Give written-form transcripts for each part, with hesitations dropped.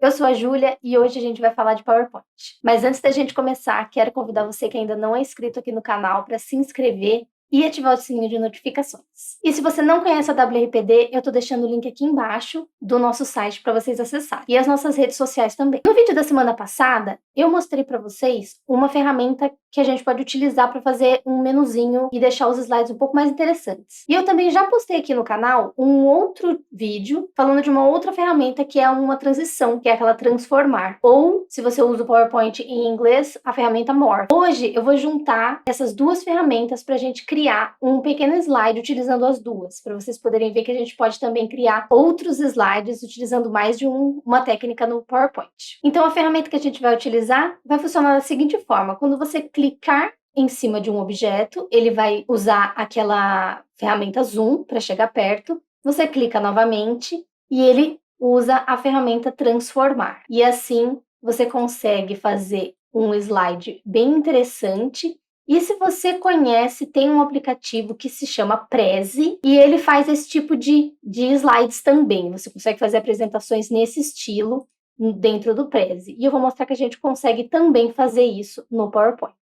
Eu sou a Júlia e hoje a gente vai falar de PowerPoint. Mas antes da gente começar, quero convidar você que ainda não é inscrito aqui no canal para se inscrever e ativar o sininho de notificações. E se você não conhece a WRPD, eu tô deixando o link aqui embaixo do nosso site para vocês acessarem. E as nossas redes sociais também. No vídeo da semana passada, eu mostrei para vocês uma ferramenta que a gente pode utilizar para fazer um menuzinho e deixar os slides um pouco mais interessantes. E eu também já postei aqui no canal um outro vídeo falando de uma outra ferramenta que é uma transição, que é aquela transformar. Ou, se você usa o PowerPoint em inglês, a ferramenta More. Hoje eu vou juntar essas duas ferramentas para a gente criar um pequeno slide utilizando as duas, para vocês poderem ver que a gente pode também criar outros slides utilizando mais de uma técnica no PowerPoint. Então a ferramenta que a gente vai utilizar vai funcionar da seguinte forma: quando você clicar em cima de um objeto, ele vai usar aquela ferramenta Zoom para chegar perto, você clica novamente e ele usa a ferramenta Transformar. E assim você consegue fazer um slide bem interessante. E se você conhece, tem um aplicativo que se chama Prezi e ele faz esse tipo de slides também. Você consegue fazer apresentações nesse estilo dentro do Prezi. E eu vou mostrar que a gente consegue também fazer isso no PowerPoint.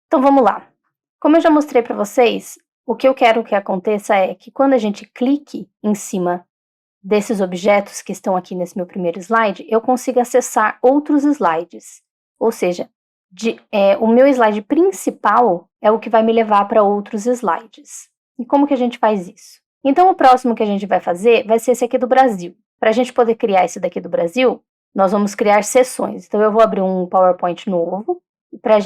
Então vamos lá. Como eu já mostrei para vocês, o que eu quero que aconteça é que quando a gente clique em cima desses objetos que estão aqui nesse meu primeiro slide, eu consigo acessar outros slides. Ou seja, o meu slide principal é o que vai me levar para outros slides. E como que a gente faz isso? Então o próximo que a gente vai fazer vai ser esse aqui do Brasil. Para a gente poder criar esse daqui do Brasil, nós vamos criar sessões. Então eu vou abrir um PowerPoint novo para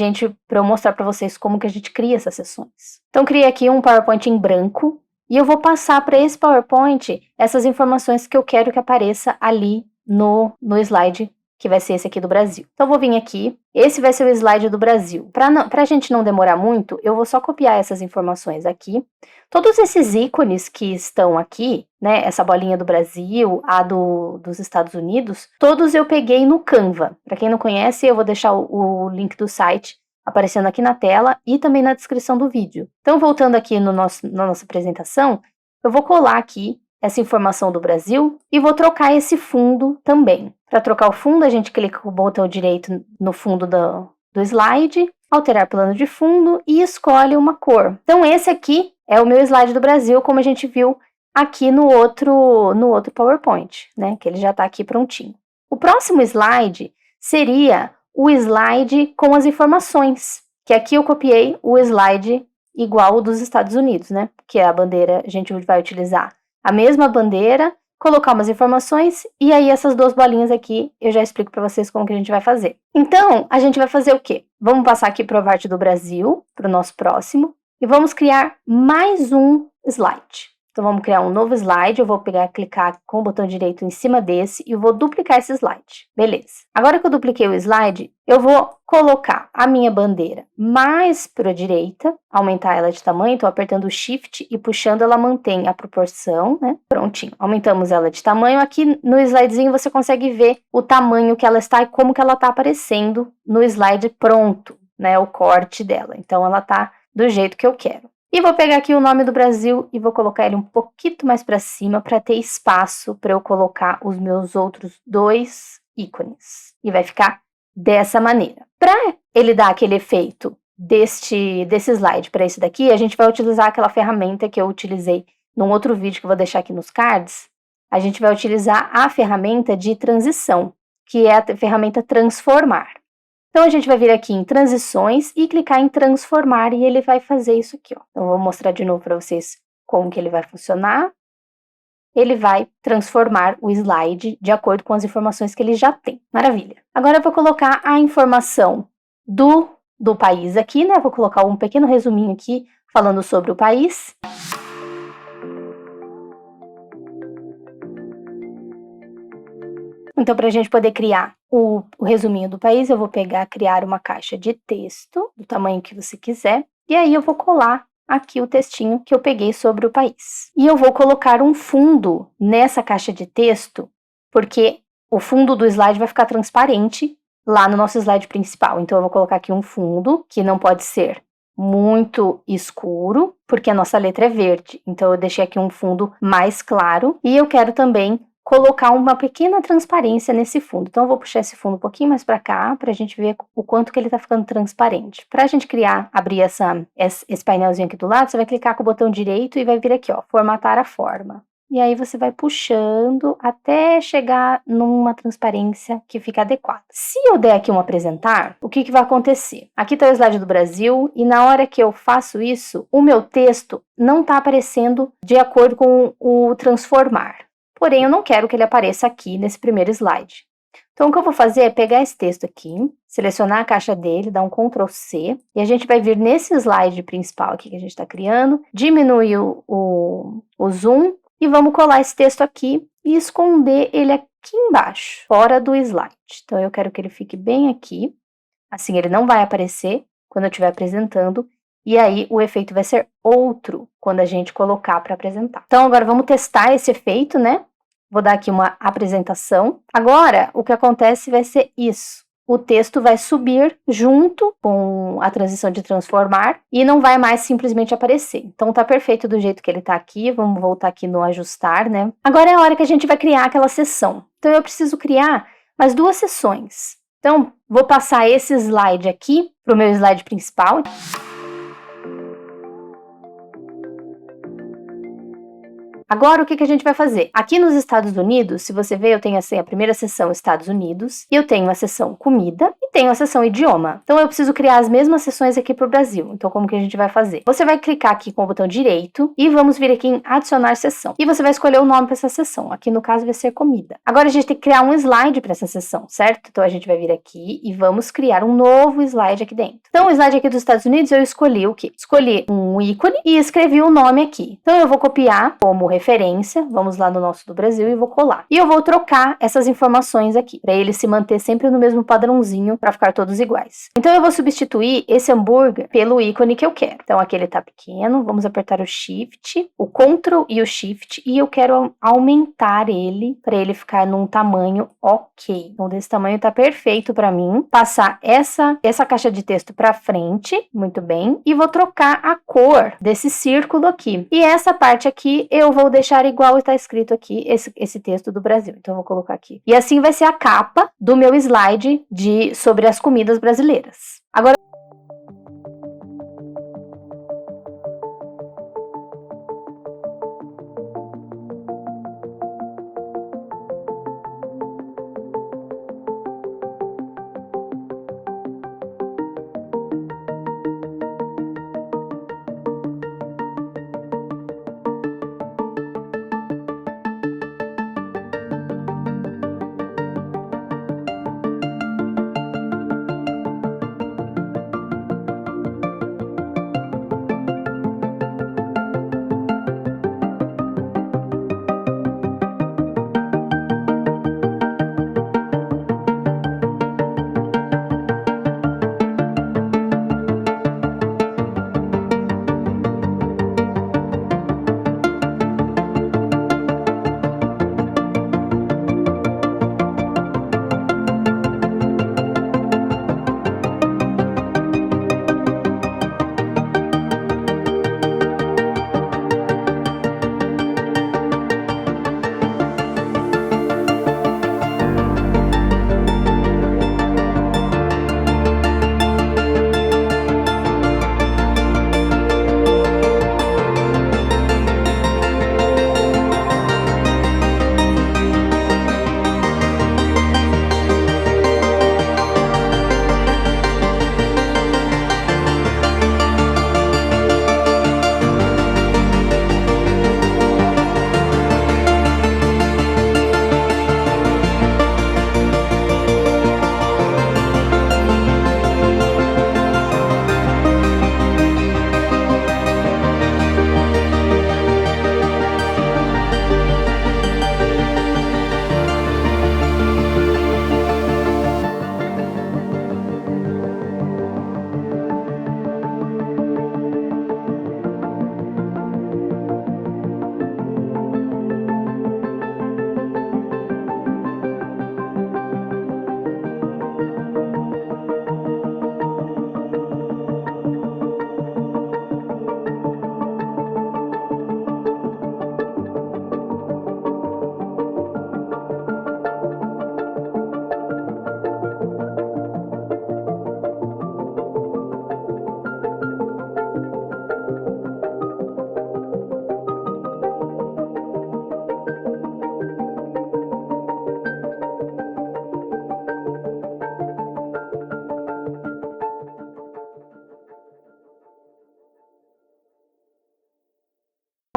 eu mostrar para vocês como que a gente cria essas sessões. Então criei aqui um PowerPoint em branco e eu vou passar para esse PowerPoint essas informações que eu quero que apareça ali no slide, que vai ser esse aqui do Brasil. Então eu vou vir aqui, esse vai ser o slide do Brasil. Para a gente não demorar muito, eu vou só copiar essas informações aqui. Todos esses ícones que estão aqui, né, essa bolinha do Brasil, a dos Estados Unidos, todos eu peguei no Canva. Para quem não conhece, eu vou deixar o link do site aparecendo aqui na tela e também na descrição do vídeo. Então, voltando aqui na nossa apresentação, eu vou colar aqui essa informação do Brasil e vou trocar esse fundo também. Para trocar o fundo, a gente clica com o botão direito no fundo do slide, alterar plano de fundo e escolhe uma cor. Então, esse aqui é o meu slide do Brasil, como a gente viu aqui no outro PowerPoint, né? Que ele já está aqui prontinho. O próximo slide seria o slide com as informações, que aqui eu copiei o slide igual o dos Estados Unidos, né? Que é a bandeira, a gente vai utilizar a mesma bandeira, colocar umas informações e aí essas duas bolinhas aqui eu já explico para vocês como que a gente vai fazer. Então, a gente vai fazer o quê? Vamos passar aqui para o parte do Brasil, para o nosso próximo, e vamos criar mais um slide. Então, vamos criar um novo slide, eu vou clicar com o botão direito em cima desse e eu vou duplicar esse slide. Beleza. Agora que eu dupliquei o slide, eu vou colocar a minha bandeira mais para a direita, aumentar ela de tamanho, então apertando o Shift e puxando, ela mantém a proporção, né? Prontinho. Aumentamos ela de tamanho. Aqui no slidezinho você consegue ver o tamanho que ela está e como que ela está aparecendo no slide pronto, né? O corte dela. Então, ela está do jeito que eu quero. E vou pegar aqui o nome do Brasil e vou colocar ele um pouquinho mais para cima para ter espaço para eu colocar os meus outros dois ícones. E vai ficar dessa maneira. Para ele dar aquele efeito desse slide para esse daqui, a gente vai utilizar aquela ferramenta que eu utilizei num outro vídeo que eu vou deixar aqui nos cards. A gente vai utilizar a ferramenta de transição, que é a ferramenta Transformar. Então, a gente vai vir aqui em transições e clicar em transformar e ele vai fazer isso aqui, ó. Então, eu vou mostrar de novo para vocês como que ele vai funcionar. Ele vai transformar o slide de acordo com as informações que ele já tem. Maravilha. Agora eu vou colocar a informação do país aqui, né? Vou colocar um pequeno resuminho aqui falando sobre o país. Então, para a gente poder criar o resuminho do país, eu vou criar uma caixa de texto, do tamanho que você quiser, e aí eu vou colar aqui o textinho que eu peguei sobre o país. E eu vou colocar um fundo nessa caixa de texto, porque o fundo do slide vai ficar transparente lá no nosso slide principal. Então, eu vou colocar aqui um fundo, que não pode ser muito escuro, porque a nossa letra é verde. Então eu deixei aqui um fundo mais claro e eu quero também colocar uma pequena transparência nesse fundo. Então eu vou puxar esse fundo um pouquinho mais para cá, para a gente ver o quanto que ele está ficando transparente. Para a gente abrir esse painelzinho aqui do lado, você vai clicar com o botão direito e vai vir aqui, ó, formatar a forma. E aí você vai puxando até chegar numa transparência que fica adequada. Se eu der aqui um apresentar, o que vai acontecer? Aqui está o slide do Brasil e na hora que eu faço isso, o meu texto não está aparecendo de acordo com o transformar. Porém, eu não quero que ele apareça aqui nesse primeiro slide. Então, o que eu vou fazer é pegar esse texto aqui, selecionar a caixa dele, dar um Ctrl C, e a gente vai vir nesse slide principal aqui que a gente está criando, diminuir o zoom, e vamos colar esse texto aqui e esconder ele aqui embaixo, fora do slide. Então, eu quero que ele fique bem aqui, assim ele não vai aparecer quando eu estiver apresentando, e aí o efeito vai ser outro quando a gente colocar para apresentar. Então, agora vamos testar esse efeito, né? Vou dar aqui uma apresentação. Agora, o que acontece vai ser isso. O texto vai subir junto com a transição de transformar e não vai mais simplesmente aparecer. Então, tá perfeito do jeito que ele tá aqui. Vamos voltar aqui no ajustar, né? Agora é a hora que a gente vai criar aquela seção. Então, eu preciso criar mais 2 seções. Então, vou passar esse slide aqui para o meu slide principal. Agora, o que a gente vai fazer? Aqui nos Estados Unidos, se você ver, eu tenho assim a primeira seção Estados Unidos, e eu tenho a seção comida e tenho a seção idioma. Então, eu preciso criar as mesmas seções aqui para o Brasil. Então, como que a gente vai fazer? Você vai clicar aqui com o botão direito e vamos vir aqui em adicionar seção. E você vai escolher o nome para essa seção. Aqui, no caso, vai ser comida. Agora, a gente tem que criar um slide para essa seção, certo? Então, a gente vai vir aqui e vamos criar um novo slide aqui dentro. Então, o slide aqui dos Estados Unidos, eu escolhi o quê? Escolhi um ícone e escrevi o nome aqui. Então, eu vou copiar como referência, vamos lá no nosso do Brasil e vou colar. E eu vou trocar essas informações aqui, para ele se manter sempre no mesmo padrãozinho, para ficar todos iguais. Então eu vou substituir esse hambúrguer pelo ícone que eu quero. Então aqui ele tá pequeno, vamos apertar o Shift, o Ctrl e o Shift, e eu quero aumentar ele, para ele ficar num tamanho ok. Então desse tamanho tá perfeito para mim. Passar essa caixa de texto para frente, muito bem, e vou trocar a cor desse círculo aqui. E essa parte aqui eu vou deixar igual está escrito aqui esse texto do Brasil. Então, eu vou colocar aqui. E assim vai ser a capa do meu slide sobre as comidas brasileiras. Agora,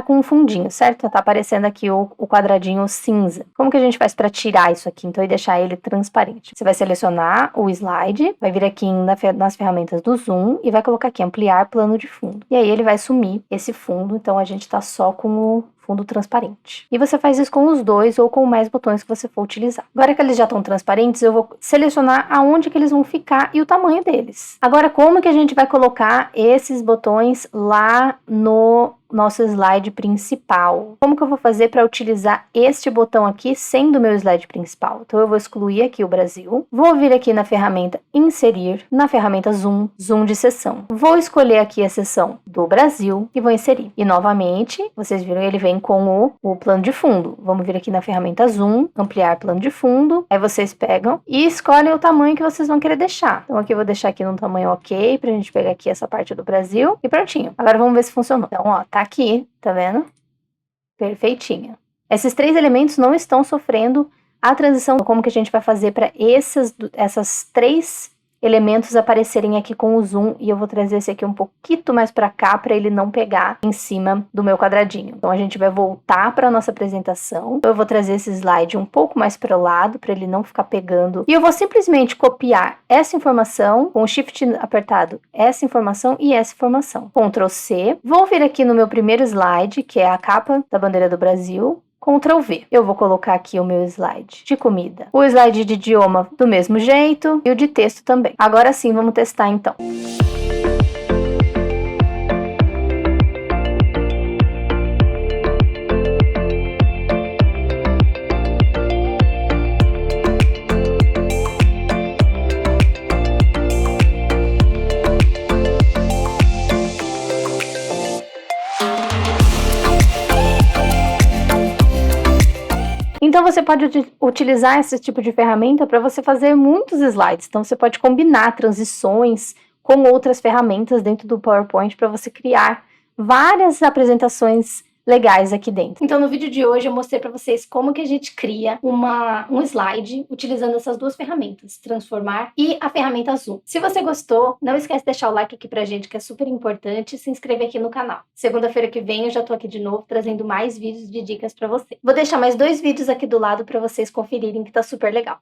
com um fundinho, certo? Tá aparecendo aqui o quadradinho cinza. Como que a gente faz para tirar isso aqui, então, e deixar ele transparente? Você vai selecionar o slide, vai vir aqui nas ferramentas do zoom e vai colocar aqui ampliar plano de fundo. E aí ele vai sumir esse fundo, então a gente tá só com o fundo transparente. E você faz isso com os dois ou com mais botões que você for utilizar. Agora que eles já estão transparentes, eu vou selecionar aonde que eles vão ficar e o tamanho deles. Agora, como que a gente vai colocar esses botões lá no nosso slide principal? Como que eu vou fazer para utilizar este botão aqui sendo o meu slide principal? Então eu vou excluir aqui o Brasil, vou vir aqui na ferramenta inserir, na ferramenta zoom, zoom de seção. Vou escolher aqui a seção do Brasil e vou inserir. E novamente, vocês viram, ele vem com o plano de fundo. Vamos vir aqui na ferramenta zoom, ampliar plano de fundo. Aí vocês pegam e escolhem o tamanho que vocês vão querer deixar. Então aqui eu vou deixar aqui num tamanho ok, pra gente pegar aqui essa parte do Brasil e prontinho. Agora vamos ver se funcionou. Então, ó, tá aqui, tá vendo? Perfeitinho. Esses três elementos não estão sofrendo a transição. Como que a gente vai fazer para essas três elementos aparecerem aqui com o zoom? E eu vou trazer esse aqui um pouquinho mais para cá para ele não pegar em cima do meu quadradinho. Então a gente vai voltar para nossa apresentação. Eu vou trazer esse slide um pouco mais para o lado para ele não ficar pegando. E eu vou simplesmente copiar essa informação com o Shift apertado, essa informação e essa informação. Ctrl C. Vou vir aqui no meu primeiro slide, que é a capa da bandeira do Brasil. Ctrl V. Eu vou colocar aqui o meu slide de comida. O slide de idioma do mesmo jeito e o de texto também. Agora sim, vamos testar então. Então você pode utilizar esse tipo de ferramenta para você fazer muitos slides. Então você pode combinar transições com outras ferramentas dentro do PowerPoint para você criar várias apresentações legais aqui dentro. Então no vídeo de hoje eu mostrei para vocês como que a gente cria um slide utilizando essas duas ferramentas, Transformar e a ferramenta Zoom. Se você gostou, não esquece de deixar o like aqui pra gente, que é super importante, e se inscrever aqui no canal. Segunda-feira que vem eu já tô aqui de novo trazendo mais vídeos de dicas para você. Vou deixar mais 2 vídeos aqui do lado para vocês conferirem, que tá super legal.